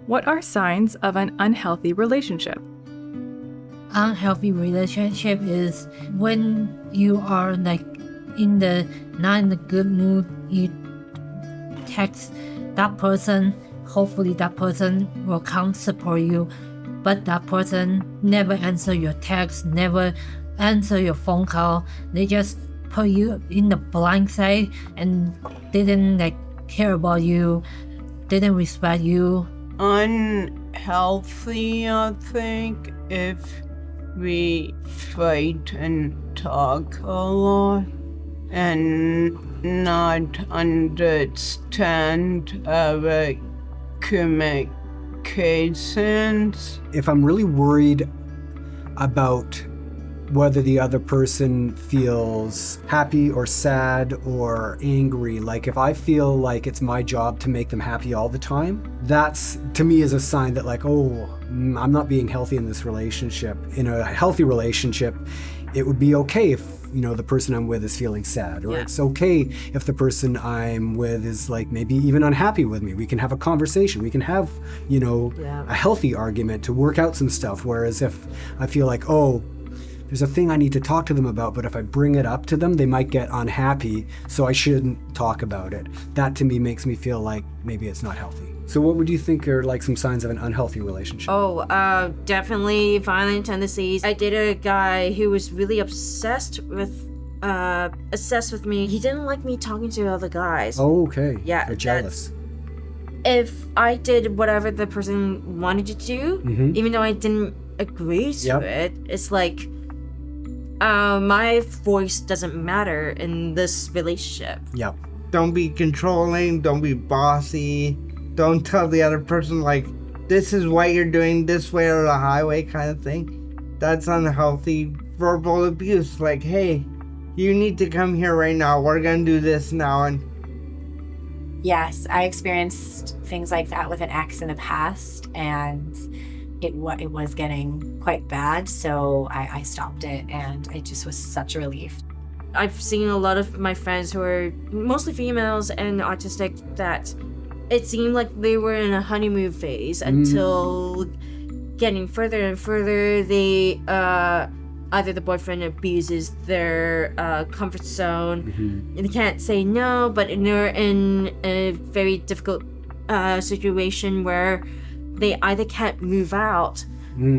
What are signs of an unhealthy relationship? Unhealthy relationship is when you are like not in the good mood. You text that person, hopefully that person will come support you, but that person never answer your text, never answer your phone call. They just put you in the blind side and didn't care about you, didn't respect you. Unhealthy, I think, if we fight and talk a lot and not understand our communications. If I'm really worried about whether the other person feels happy or sad or angry, like if I feel like it's my job to make them happy all the time, that's to me is a sign that I'm not being healthy in this relationship. In a healthy relationship, it would be okay if the person I'm with is feeling sad, or it's okay if the person I'm with is maybe even unhappy with me. We can have a conversation. We can have, a healthy argument to work out some stuff. Whereas if I feel like, there's a thing I need to talk to them about, but if I bring it up to them, they might get unhappy, so I shouldn't talk about it. That to me makes me feel like maybe it's not healthy. So what would you think are some signs of an unhealthy relationship? Definitely violent tendencies. I dated a guy who was really obsessed with me. He didn't like me talking to other guys. Oh, okay. Yeah. They're jealous. If I did whatever the person wanted to do, even though I didn't agree to it, it's like my voice doesn't matter in this relationship. Yep. Don't be controlling, don't be bossy, don't tell the other person this is why you're doing this way or the highway kind of thing. That's unhealthy. Verbal abuse, hey, you need to come here right now, we're gonna do this now. And yes, I experienced things like that with an ex in the past, and it was getting quite bad, so I stopped it, and it just was such a relief. I've seen a lot of my friends who are mostly females and autistic that it seemed like they were in a honeymoon phase until getting further and further, they either the boyfriend abuses their comfort zone, and they can't say no, but they're in a very difficult situation where they either can't move out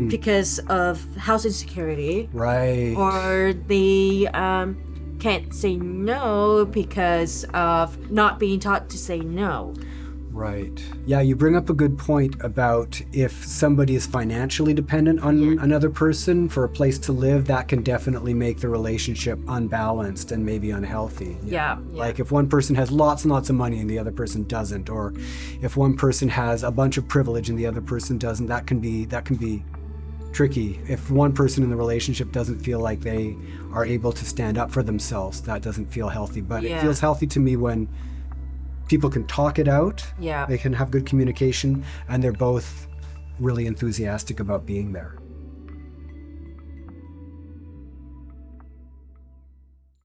because of house insecurity, right, or they can't say no because of not being taught to say no. Right. Yeah, you bring up a good point about if somebody is financially dependent on another person for a place to live, that can definitely make the relationship unbalanced and maybe unhealthy. Yeah. Like if one person has lots and lots of money and the other person doesn't, or if one person has a bunch of privilege and the other person doesn't, that can be tricky. If one person in the relationship doesn't feel like they are able to stand up for themselves, that doesn't feel healthy. But it feels healthy to me when people can talk it out, they can have good communication, and they're both really enthusiastic about being there.